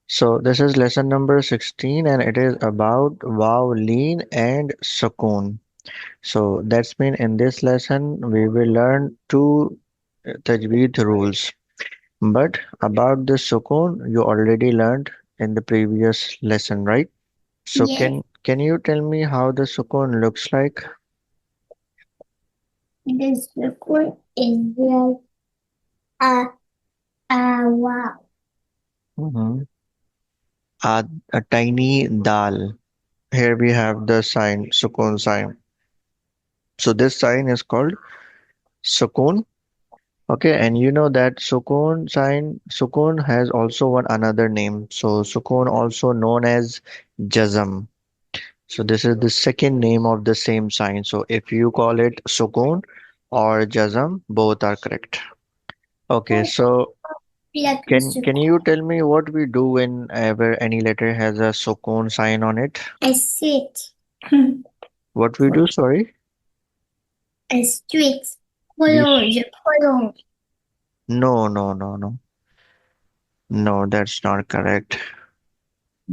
So this is lesson number 16 and it is about Wao Leen and Sukoon. So that's mean in this lesson we will learn two Tajweed rules. But about the Sukoon you already learned in the previous lesson, right? So Yes, can you tell me how the Sukoon looks like? the circle is like a, wow. Mhm. A tiny dal. Here we have the sign, Sukoon sign. So this sign is called Sukoon. Okay, and you know that Sukoon sign, Sukoon has also one another name. So Sukoon also known as JAzam. So this is the second name of the same sign. So if you call it Sukoon or JAzam, both are correct. Okay, so Like a can circle. you tell me what we do whenever any letter has a Sukoon sign on it? A sit. What we do, sorry? A street. We Follow the follow. No, no, no, no. No, that's not correct.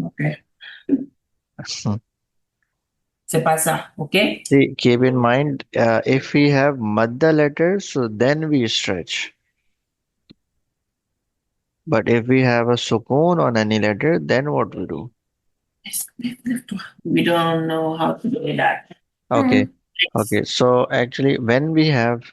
Ok. C'est pas ça, ok? See, keep in mind, if we have madda letters, so then we stretch. But if we have a sukoon on any letter, then what we do? Lève-toi. We don't know how to do that. Okay, Next. okay. So actually, when we have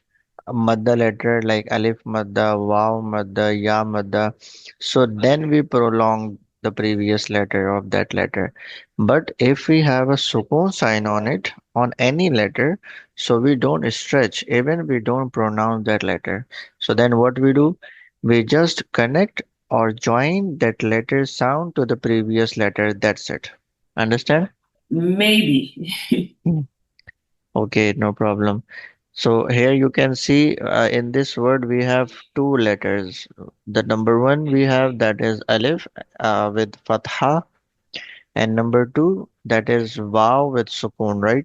a madda letter like alif madda, waw madda, ya madda, so then we prolong the previous letter of that letter. But if we have a sukoon sign on it, on any letter, so we don't stretch, even we don't pronounce that letter. So then what we do? We just connect or join that letter sound to the previous letter. That's it. Understand? Maybe. Okay, no problem. So here you can see in this word we have two letters. The number one we have that is alif with fatha, and number two that is waw with sukoon, right?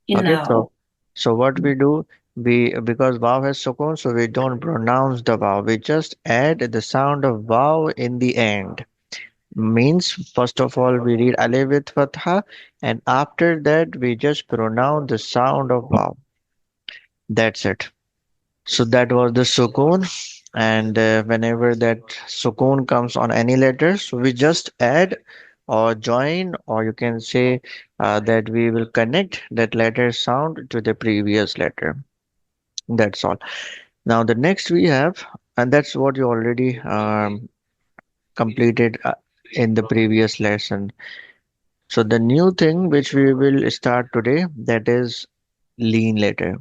Okay, Genau. so what we do, we because waw has sukoon, so we don't pronounce the waw. We just add the sound of waw in the end. Means first of all we read alif with fatha, and after that we just pronounce the sound of waw. That's it. So that was the sukoon, and whenever that sukoon comes on any letter, so we just add or join, or you can say that we will connect that letter sound to the previous letter. That's all. Now the next we have, and that's what you already completed in the previous lesson. So the new thing which we will start today, that is lean letter.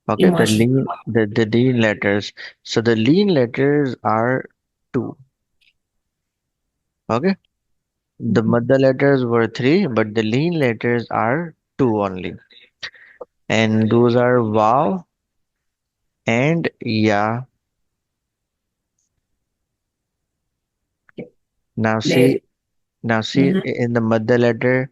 Okay, Imagine. the lean letters. So the lean letters are two. Okay, the mother letters were three, but the lean letters are two only, and those are wow and ya. Now Les. see, now see Mhm. in the mother letter,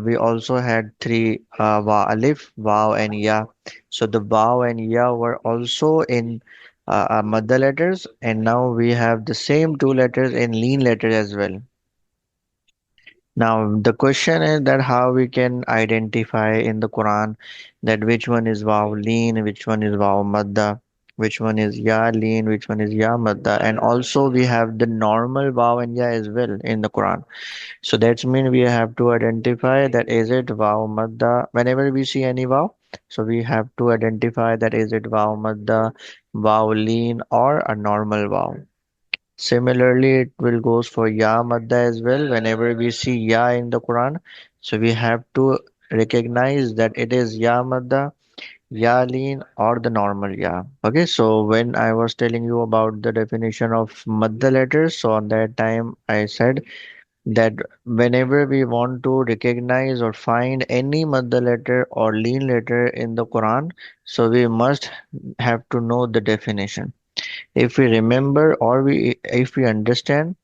we also had three wa alif, wow and ya. So the wow and ya were also in mother letters, and now we have the same two letters in lean letters as well. Now, the question is that how we can identify in the Quran that which one is Waw Leen, which one is Waw Madda, which one is Ya Leen, which one is Ya Madda, and also we have the normal Waw and Ya as well in the Quran. So that's mean we have to identify that is it Waw Madda. Whenever we see any Waw, so we have to identify that is it Waw Madda, Waw Leen, or a normal Waw. Similarly, it will goes for Ya Madda as well. Whenever we see Ya in the Quran, so we have to recognize that it is Ya Madda, Ya Leen, or the normal Ya. Okay, so when I was telling you about the definition of Madda letters, so on that time I said that whenever we want to recognize or find any Madda letter or Leen letter in the Quran, so we must have to know the definition. If we remember or if we understand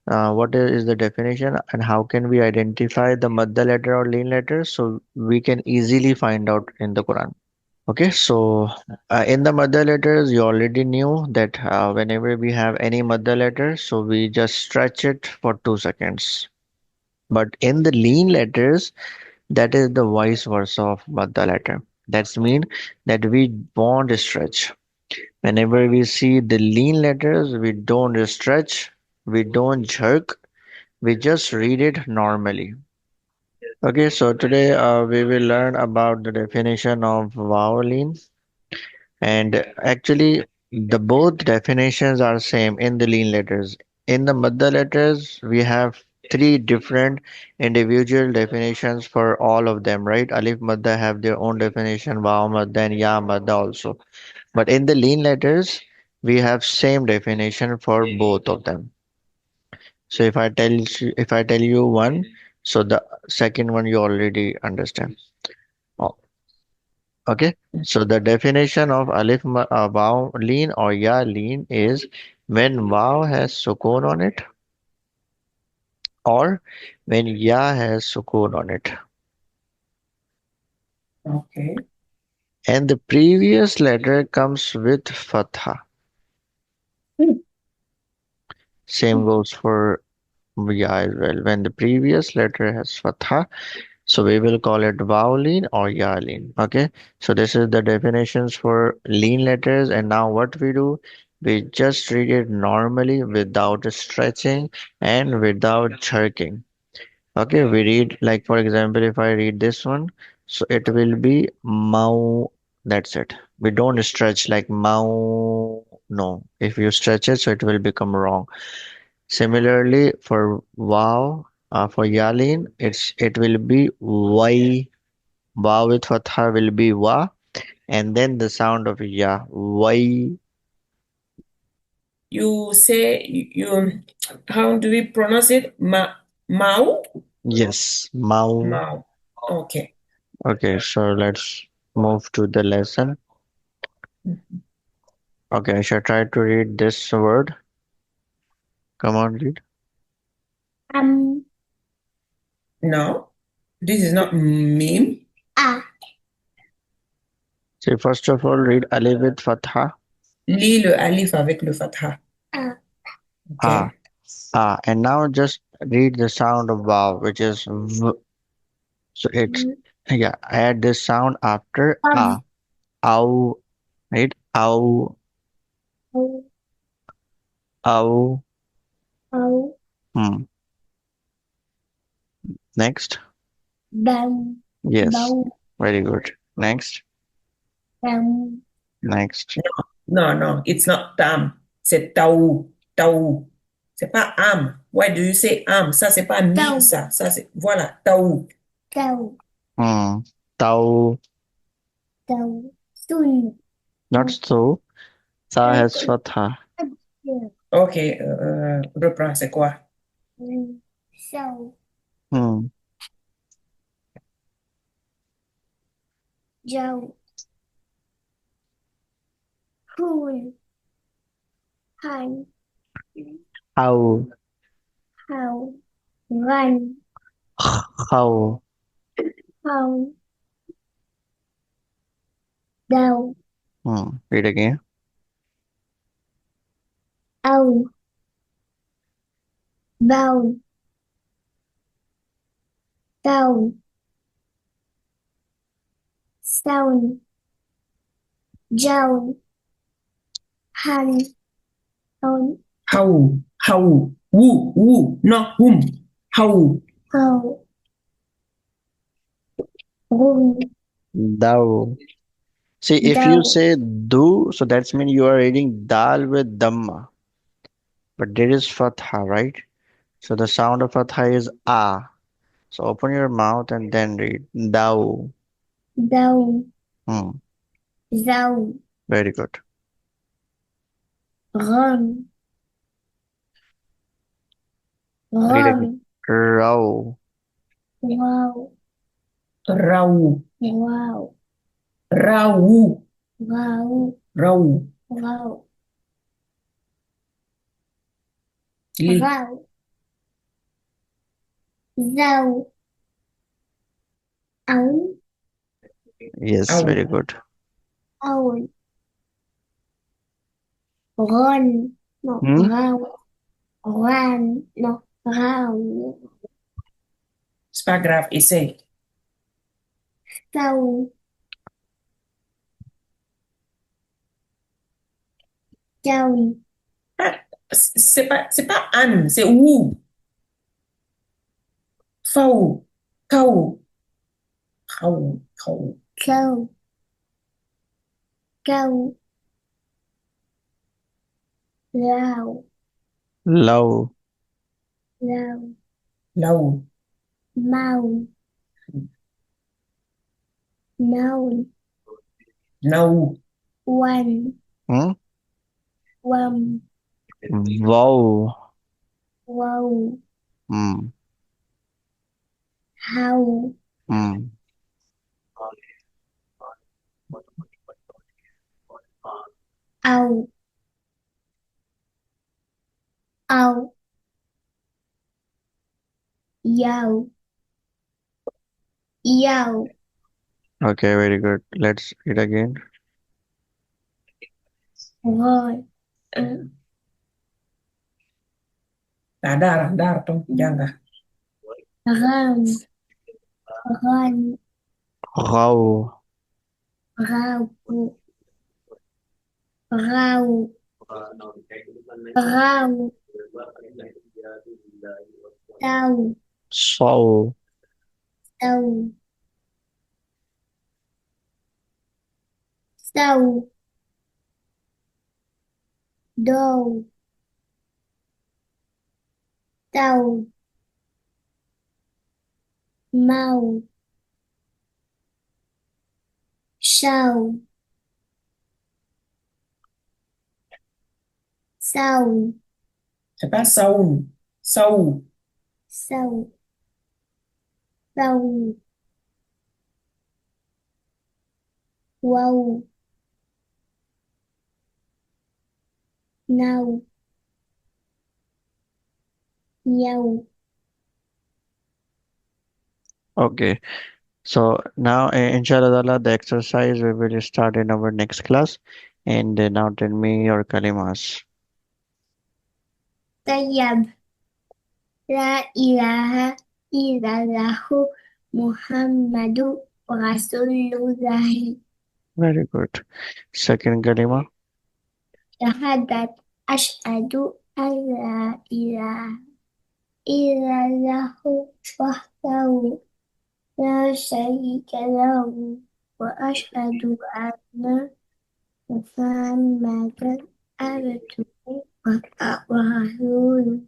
what is the definition and how can we identify the madda letter or lean letter, so we can easily find out in the Quran. Okay, so in the mother letters, you already knew that whenever we have any mother letter, so we just stretch it for 2 seconds. But in the lean letters, that is the vice versa of mother letter. That's mean that we won't stretch. Whenever we see the lean letters, we don't stretch, we don't jerk, we just read it normally. Okay, so today we will learn about the definition of vowel. And actually, the both definitions are same in the lean letters. In the mother letters, we have three different individual definitions for all of them, right? Alif madda have their own definition, Vaw madda and Ya madda also. But in the lean letters, we have same definition for both of them. So if I tell you one, so the second one you already understand. Oh, okay, so the definition of Vaw lean or Ya lean is when Vaw has sukoon on it or when Ya has sukoon on it. Okay. And the previous letter comes with Fatha. Hmm. Same goes for Ya as well. When the previous letter has Fatha, so we will call it Vaw lean or Ya lean. Okay, so this is the definitions for lean letters. And now what we do, we just read it normally without stretching and without jerking. Okay, we read like for example, if I read this one, so it will be Mau. That's it. We don't stretch like Mau. No, if you stretch it, so it will become wrong. Similarly, for Wow, for Yalin, it will be Y. Wa with fatha will be wa, and then the sound of ya. Wai. You say you how do we pronounce it? Mau? Yes, mau. Mau. Okay. Okay, so let's move to the lesson. Okay, I shall try to read this word. Come on, read. Um. No, this is not meme. Ah. See, first of all, read alif with fatha. Lis le alif avec le fatha. Ah. Ah, Okay. and now just read the sound of wow, which is v. So it's, yeah, add this sound after ah. Ow, right? Ow, Oh. ow. Oh. Hmm. Next. Bow. Yes, Bow. very good. Next. Bow. Next. No, it's not tam. C'est taou, taou. C'est pas am. Why do you say am? Ça, c'est pas Taou. mime, ça. Ça, c'est, voilà, taou. Cow. Hmm. Tau. Cow. Soon. Not so. Sa has fatha. Ok, reprends, c'est quoi? So. Hmm. Joe. Cool. Hun. How. How. Run. How. How. Go. Hmm. Read again. Oh. Bow. Go. Stone. Joe. Hun. On. How. Woo, not whom. How. Go. Room. Thou. See, if you Go. say do, so that's mean you are reading dal with dhamma. But there is fatha, right? So the sound of fatha is ah. So open your mouth and then read thou. Go. Hmm. Zo. Very good. Run. Read again. Run. Rau. Wow. Rau. Wow. Rau. Wow. Rau. Wow. Li. Wow. Zo. Ow. Yes, Au. very good. أول غن no Hmm? غاو غان no غاو This paragraph essay. سو جو Ah, c'est pas Anne, c'est Wu. Fau. Kau. Kau. Kau. كو كو لاو Love. لاو Lau. ماو نون Nau. ون Hmm? وم Wow. واو Hmm. هاو Hmm. أو أو ياو ياو Okay, very good. Let's read again. غار Dar tuh, jangan. غام غان Wow. غاو غاو غاو تاو So. تاو تاو دو تاو ماو شاو ساو C'est pas Saoun. Saou. ساو ثو واو ناو ياو Okay. So now, inshallah, the exercise we will start in our next class. And now tell me your kalimas. طيب لا إله إلا الله محمد رسول الله Very good. Second kalima. شهادة أشهد أن لا إله إلا الله وحده لا شريك له وأشهد أن محمدا عبده ورسوله